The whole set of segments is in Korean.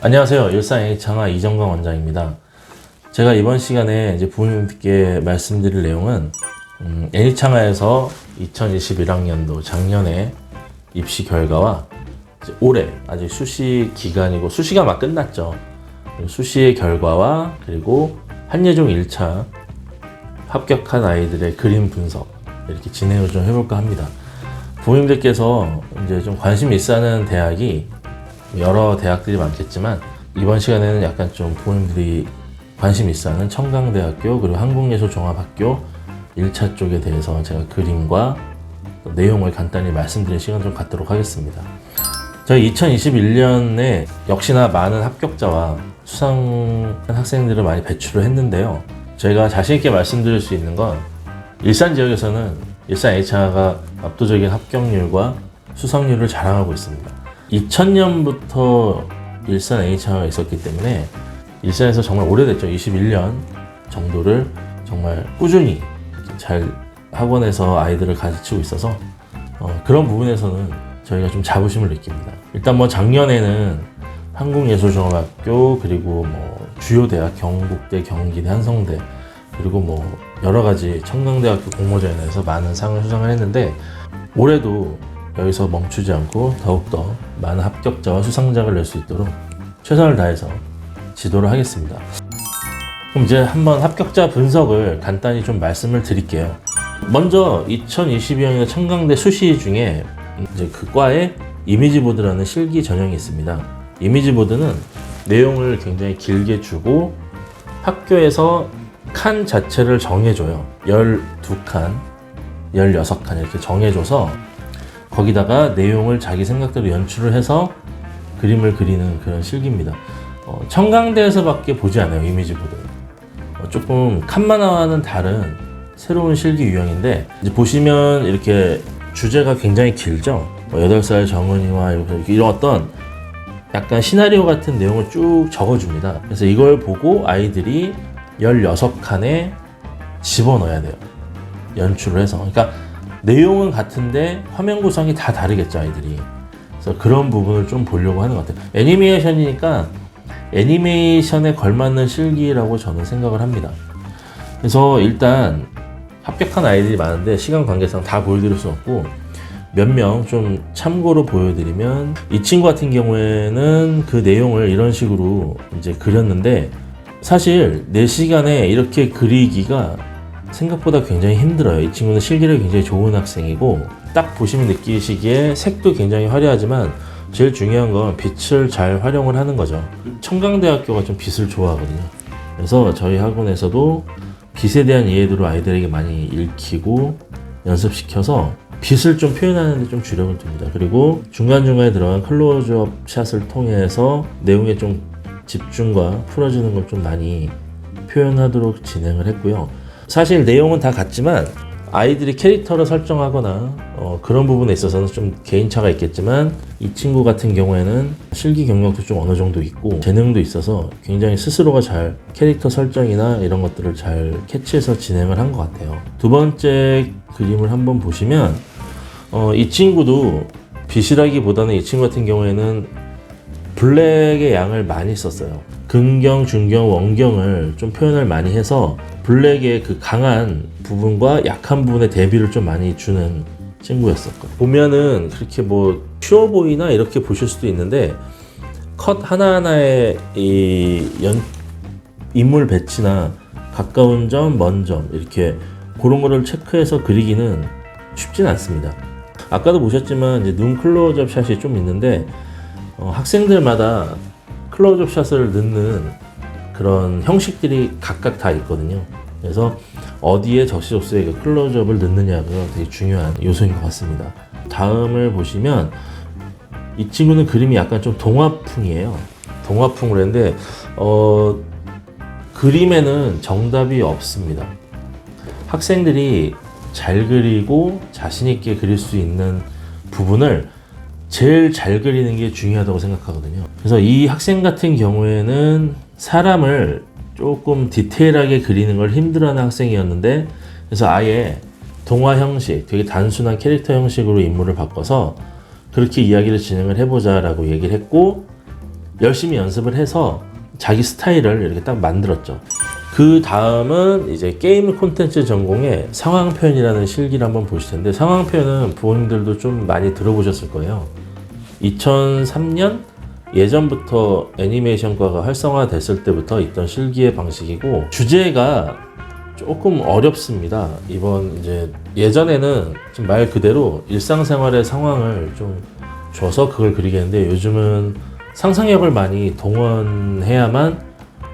안녕하세요. 일산 H창화 이정광 원장입니다. 제가 이번 시간에 이제 부모님께 말씀드릴 내용은 H창화에서 2021학년도 작년에 입시 결과와 이제 올해 아직 수시 기간이고 수시가 막 끝났죠. 수시의 결과와 그리고 한예종 1차 합격한 아이들의 그림 분석 이렇게 진행을 좀 해볼까 합니다. 부모님들께서 이제 좀 관심 있어 하는 대학이 여러 대학들이 많겠지만 이번 시간에는 약간 좀 부모님들이 관심 있어 하는 청강대학교 그리고 한국예술종합학교 1차 쪽에 대해서 제가 그림과 내용을 간단히 말씀드릴 시간 좀 갖도록 하겠습니다. 저희 2021년에 역시나 많은 합격자와 수상 학생들을 많이 배출을 했는데요. 저희가 자신있게 말씀드릴 수 있는 건 일산 지역에서는 일산 H창화가 압도적인 합격률과 수상률을 자랑하고 있습니다. 2000년부터 일산 H창화가 있었기 때문에 일산에서 정말 오래됐죠. 21년 정도를 정말 꾸준히 잘 학원에서 아이들을 가르치고 있어서 그런 부분에서는 저희가 좀 자부심을 느낍니다. 일단 뭐 작년에는 한국예술종합학교 그리고 뭐 주요 대학 경북대, 경기대, 한성대 그리고 뭐 여러 가지 청강대학교 공모전에서 많은 상을 수상을 했는데 올해도 여기서 멈추지 않고 더욱더 많은 합격자와 수상작을 낼 수 있도록 최선을 다해서 지도를 하겠습니다. 그럼 이제 한번 합격자 분석을 간단히 좀 말씀을 드릴게요. 먼저 2022학년 청강대 수시 중에 이제 그 과에 이미지보드라는 실기 전형이 있습니다. 이미지보드는 내용을 굉장히 길게 주고 학교에서 칸 자체를 정해줘요. 12칸, 16칸 이렇게 정해줘서 거기다가 내용을 자기 생각대로 연출을 해서 그림을 그리는 그런 실기입니다. 청강대에서밖에 보지 않아요. 이미지보드는. 조금 칸만화와는 다른 새로운 실기 유형인데 이제 보시면 이렇게 주제가 굉장히 길죠. 8살 정은이와 이런 어떤 약간 시나리오 같은 내용을 쭉 적어줍니다. 그래서 이걸 보고 아이들이 16칸에 집어넣어야 돼요. 연출을 해서. 그러니까 내용은 같은데 화면 구성이 다 다르겠죠, 아이들이. 그래서 그런 부분을 좀 보려고 하는 것 같아요. 애니메이션이니까 애니메이션에 걸맞는 실기라고 저는 생각을 합니다. 그래서 일단 합격한 아이들이 많은데 시간 관계상 다 보여드릴 수 없고 몇 명 좀 참고로 보여드리면 이 친구 같은 경우에는 그 내용을 이런 식으로 이제 그렸는데 사실 4시간에 이렇게 그리기가 생각보다 굉장히 힘들어요. 이 친구는 실기력이 굉장히 좋은 학생이고 딱 보시면 느끼시기에 색도 굉장히 화려하지만 제일 중요한 건 빛을 잘 활용을 하는 거죠. 청강대학교가 좀 빛을 좋아하거든요. 그래서 저희 학원에서도 빛에 대한 이해도를 아이들에게 많이 읽히고 연습시켜서 빛을 좀 표현하는 데 좀 주력을 둡니다. 그리고 중간중간에 들어간 클로즈업 샷을 통해서 내용에 좀 집중과 풀어주는 걸 좀 많이 표현하도록 진행을 했고요. 사실 내용은 다 같지만 아이들이 캐릭터를 설정하거나 그런 부분에 있어서는 좀 개인차가 있겠지만 이 친구 같은 경우에는 실기 경력도 좀 어느 정도 있고 재능도 있어서 굉장히 스스로가 잘 캐릭터 설정이나 이런 것들을 잘 캐치해서 진행을 한 것 같아요. 두 번째 그림을 한번 보시면 이 친구도 빛이라기보다는 이 친구 같은 경우에는 블랙의 양을 많이 썼어요. 근경, 중경, 원경을 좀 표현을 많이 해서 블랙의 그 강한 부분과 약한 부분의 대비를 좀 많이 주는 친구였었거든요. 보면은 그렇게 뭐 쉬워 보이나 이렇게 보실 수도 있는데 컷 하나하나의 이 인물 배치나 가까운 점, 먼 점 이렇게 그런 거를 체크해서 그리기는 쉽진 않습니다. 아까도 보셨지만 이제 눈 클로즈업 샷이 좀 있는데 학생들마다 클로즈업 샷을 넣는 그런 형식들이 각각 다 있거든요. 그래서 어디에 적시적소에 그 클로즈업을 넣느냐가 되게 중요한 요소인 것 같습니다. 다음을 보시면 이 친구는 그림이 약간 좀 동화풍이에요. 동화풍으로 했는데 그림에는 정답이 없습니다. 학생들이 잘 그리고 자신 있게 그릴 수 있는 부분을 제일 잘 그리는 게 중요하다고 생각하거든요. 그래서 이 학생 같은 경우에는 사람을 조금 디테일하게 그리는 걸 힘들어하는 학생이었는데 그래서 아예 동화 형식, 되게 단순한 캐릭터 형식으로 인물을 바꿔서 그렇게 이야기를 진행을 해보자 라고 얘기를 했고 열심히 연습을 해서 자기 스타일을 이렇게 딱 만들었죠. 그 다음은 이제 게임 콘텐츠 전공의 상황표현이라는 실기를 한번 보실 텐데, 상황표현은 부모님들도 좀 많이 들어보셨을 거예요. 2003년 예전부터 애니메이션과가 활성화됐을 때부터 있던 실기의 방식이고, 주제가 조금 어렵습니다. 이번 이제 예전에는 좀 말 그대로 일상생활의 상황을 좀 줘서 그걸 그리겠는데, 요즘은 상상력을 많이 동원해야만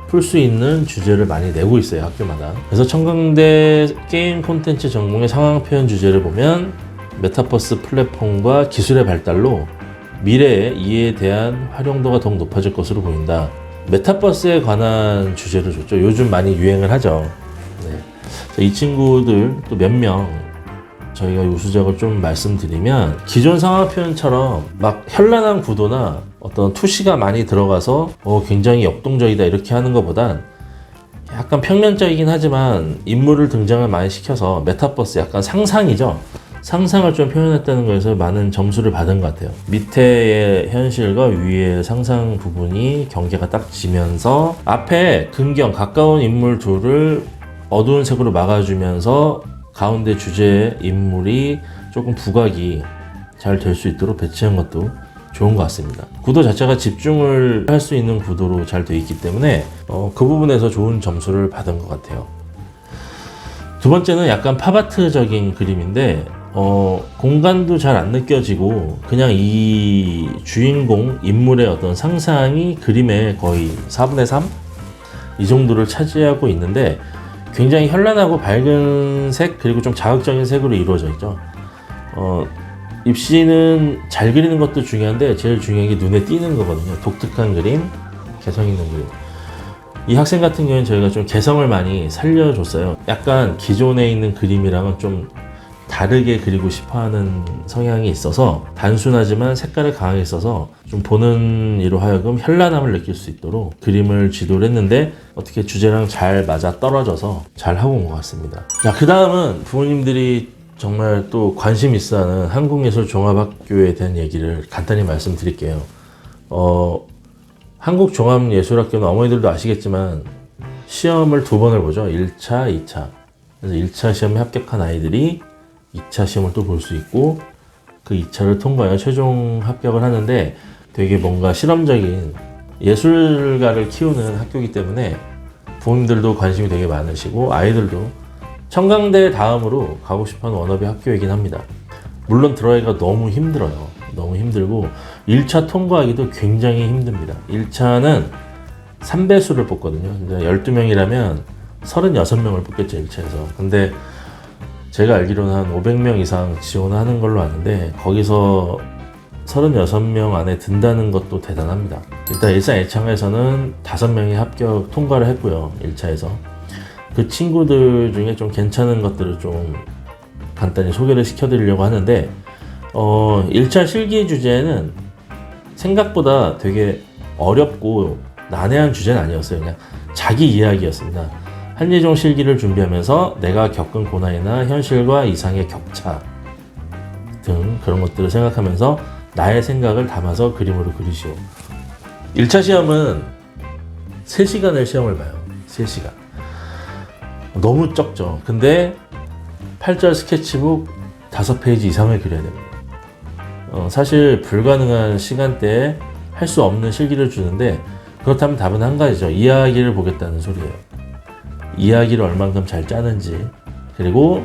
풀 수 있는 주제를 많이 내고 있어요, 학교마다. 그래서 청강대 게임 콘텐츠 전공의 상황 표현 주제를 보면 메타버스 플랫폼과 기술의 발달로 미래의 이해에 대한 활용도가 더욱 높아질 것으로 보인다. 메타버스에 관한 주제를 줬죠. 요즘 많이 유행을 하죠. 네. 이 친구들 또 몇 명 저희가 우수작을 좀 말씀드리면, 기존 상황 표현처럼 막 현란한 구도나 어떤 투시가 많이 들어가서 굉장히 역동적이다 이렇게 하는 것보단 약간 평면적이긴 하지만 인물을 등장을 많이 시켜서 메타버스, 약간 상상이죠. 상상을 좀 표현했다는 거에서 많은 점수를 받은 것 같아요. 밑에의 현실과 위의 상상 부분이 경계가 딱 지면서 앞에 근경, 가까운 인물 둘을 어두운 색으로 막아주면서 가운데 주제의 인물이 조금 부각이 잘 될 수 있도록 배치한 것도 좋은 것 같습니다. 구도 자체가 집중을 할 수 있는 구도로 잘 되어 있기 때문에 그 부분에서 좋은 점수를 받은 것 같아요. 두 번째는 약간 팝아트적인 그림인데 공간도 잘 안 느껴지고 그냥 이 주인공 인물의 어떤 상상이 그림의 거의 4분의 3? 이 정도를 차지하고 있는데, 굉장히 현란하고 밝은 색, 그리고 좀 자극적인 색으로 이루어져 있죠. 입시는 잘 그리는 것도 중요한데 제일 중요한 게 눈에 띄는 거거든요. 독특한 그림, 개성 있는 그림. 이 학생 같은 경우는 저희가 좀 개성을 많이 살려줬어요. 약간 기존에 있는 그림이랑은 좀 다르게 그리고 싶어하는 성향이 있어서, 단순하지만 색깔이 강하게 있어서 좀 보는 이로 하여금 현란함을 느낄 수 있도록 그림을 지도를 했는데, 어떻게 주제랑 잘 맞아 떨어져서 잘 하고 온 것 같습니다. 자, 그 다음은 부모님들이 정말 또 관심 있어하는 한국예술종합학교에 대한 얘기를 간단히 말씀드릴게요. 한국종합예술학교는 어머니들도 아시겠지만 시험을 2번을 보죠. 1차, 2차. 그래서 1차 시험에 합격한 아이들이 2차 시험을 또 볼 수 있고, 그 2차를 통과해야 최종 합격을 하는데, 되게 뭔가 실험적인 예술가를 키우는 학교이기 때문에 부모님들도 관심이 되게 많으시고, 아이들도 청강대 다음으로 가고 싶어하는 워너비 학교이긴 합니다. 물론 들어가기가 너무 힘들어요. 너무 힘들고 1차 통과하기도 굉장히 힘듭니다. 1차는 3배수를 뽑거든요. 12명이라면 36명을 뽑겠죠, 1차에서. 근데 제가 알기로는 한 500명 이상 지원하는 걸로 아는데, 거기서 36명 안에 든다는 것도 대단합니다. 일단 일산 예창에서는 5명이 합격 통과를 했고요, 1차에서. 그 친구들 중에 좀 괜찮은 것들을 좀 간단히 소개를 시켜드리려고 하는데, 1차 실기 주제는 생각보다 되게 어렵고 난해한 주제는 아니었어요. 그냥 자기 이야기였습니다. 한예종 실기를 준비하면서 내가 겪은 고난이나 현실과 이상의 격차 등 그런 것들을 생각하면서 나의 생각을 담아서 그림으로 그리시오. 1차 시험은 3시간을 시험을 봐요. 3시간. 너무 적죠. 근데 8절 스케치북 5페이지 이상을 그려야 됩니다. 사실 불가능한 시간대에 할 수 없는 실기를 주는데, 그렇다면 답은 한 가지죠. 이야기를 보겠다는 소리예요. 이야기를 얼만큼 잘 짜는지, 그리고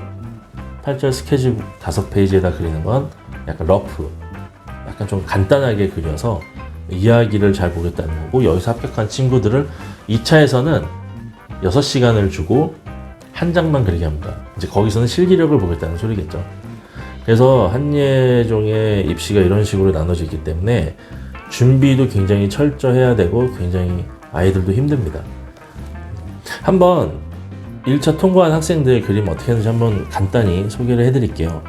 8절 스케치북 5페이지에다 그리는 건 약간 러프, 약간 좀 간단하게 그려서 이야기를 잘 보겠다는 거고, 여기서 합격한 친구들을 2차에서는 6시간을 주고 한 장만 그리게 합니다. 이제 거기서는 실기력을 보겠다는 소리겠죠. 그래서 한예종의 입시가 이런 식으로 나눠져 있기 때문에 준비도 굉장히 철저해야 되고 굉장히 아이들도 힘듭니다. 한번 1차 통과한 학생들의 그림 어떻게 하는지 한번 간단히 소개를 해드릴게요.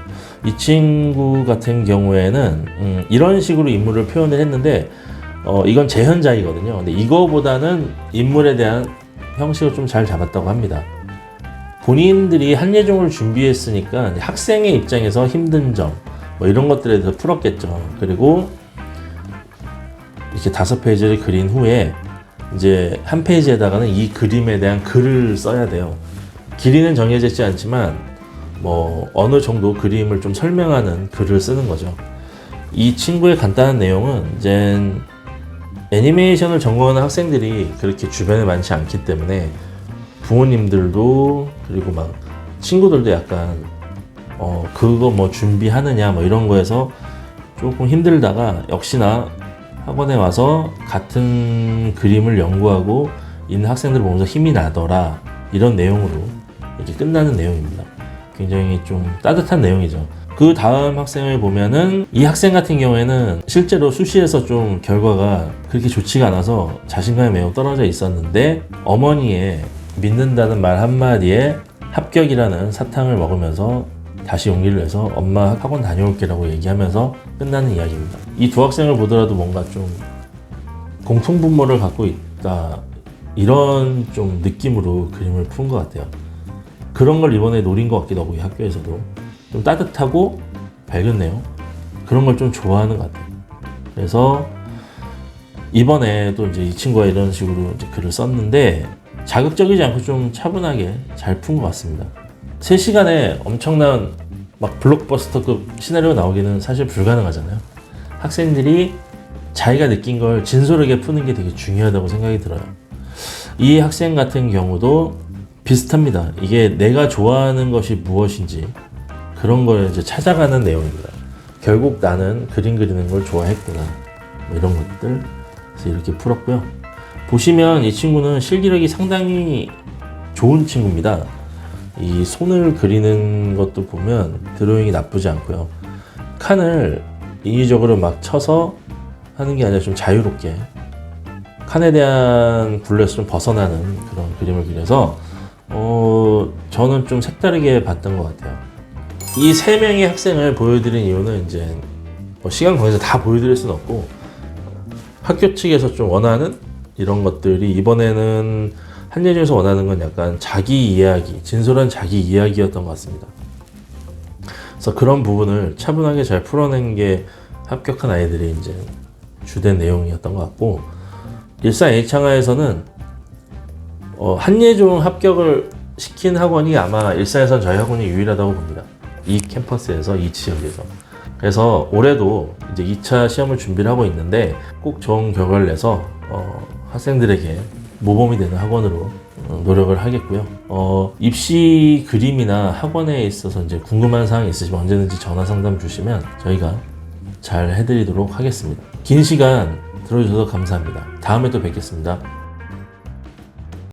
이 친구 같은 경우에는 이런 식으로 인물을 표현을 했는데, 이건 재현자이거든요. 근데 이거보다는 인물에 대한 형식을 좀 잘 잡았다고 합니다. 본인들이 한예종을 준비했으니까 학생의 입장에서 힘든 점, 뭐 이런 것들에 대해서 풀었겠죠. 그리고 이 이렇게 5페이지를 그린 후에 이제 한 페이지에다가는 이 그림에 대한 글을 써야 돼요. 길이는 정해져 있지 않지만 뭐 어느 정도 그림을 좀 설명하는 글을 쓰는 거죠. 이 친구의 간단한 내용은 이제 애니메이션을 전공하는 학생들이 그렇게 주변에 많지 않기 때문에 부모님들도 그리고 막 친구들도 약간 그거 뭐 준비하느냐 뭐 이런 거에서 조금 힘들다가 역시나 학원에 와서 같은 그림을 연구하고 있는 학생들을 보면서 힘이 나더라, 이런 내용으로 이렇게 끝나는 내용입니다. 굉장히 좀 따뜻한 내용이죠. 그 다음 학생을 보면은 이 학생 같은 경우에는 실제로 수시에서 좀 결과가 그렇게 좋지가 않아서 자신감이 매우 떨어져 있었는데 어머니의 믿는다는 말 한마디에 합격이라는 사탕을 먹으면서 다시 용기를 내서 엄마 학원 다녀올게 라고 얘기하면서 끝나는 이야기입니다. 이 두 학생을 보더라도 뭔가 좀 공통분모를 갖고 있다, 이런 좀 느낌으로 그림을 푼 것 같아요. 그런 걸 이번에 노린 것 같기도 하고, 이 학교에서도 좀 따뜻하고 밝은 내용, 그런 걸 좀 좋아하는 것 같아요. 그래서 이번에 또 이제 이 친구가 이런 식으로 이제 글을 썼는데 자극적이지 않고 좀 차분하게 잘 푼 것 같습니다. 3시간에 엄청난 막 블록버스터급 시나리오가 나오기는 사실 불가능하잖아요. 학생들이 자기가 느낀 걸 진솔하게 푸는 게 되게 중요하다고 생각이 들어요. 이 학생 같은 경우도 비슷합니다. 이게 내가 좋아하는 것이 무엇인지 그런 걸 이제 찾아가는 내용입니다. 결국 나는 그림 그리는 걸 좋아했구나, 뭐 이런 것들. 그래서 이렇게 풀었고요. 보시면 이 친구는 실기력이 상당히 좋은 친구입니다. 이 손을 그리는 것도 보면 드로잉이 나쁘지 않고요. 칸을 인위적으로 막 쳐서 하는 게 아니라 좀 자유롭게 칸에 대한 굴레에서 좀 벗어나는 그런 그림을 그려서 저는 좀 색다르게 봤던 것 같아요. 이 3명의 학생을 보여드린 이유는 이제 뭐 시간 관계에서 다 보여드릴 수는 없고 학교 측에서 좀 원하는 이런 것들이 이번에는 한예중에서 원하는 건 약간 자기 이야기, 진솔한 자기 이야기였던 것 같습니다. 그래서 그런 부분을 차분하게 잘 풀어낸 게 합격한 아이들이 이제 주된 내용이었던 것 같고, 일산 H창하에서는 한예중 합격을 시킨 학원이 아마 일산에선 저희 학원이 유일하다고 봅니다. 이 캠퍼스에서, 이 지역에서. 그래서 올해도 이제 2차 시험을 준비를 하고 있는데 꼭 좋은 결과를 내서 학생들에게 모범이 되는 학원으로 노력을 하겠고요. 입시 그림이나 학원에 있어서 이제 궁금한 사항이 있으시면 언제든지 전화 상담 주시면 저희가 잘 해드리도록 하겠습니다. 긴 시간 들어주셔서 감사합니다. 다음에 또 뵙겠습니다.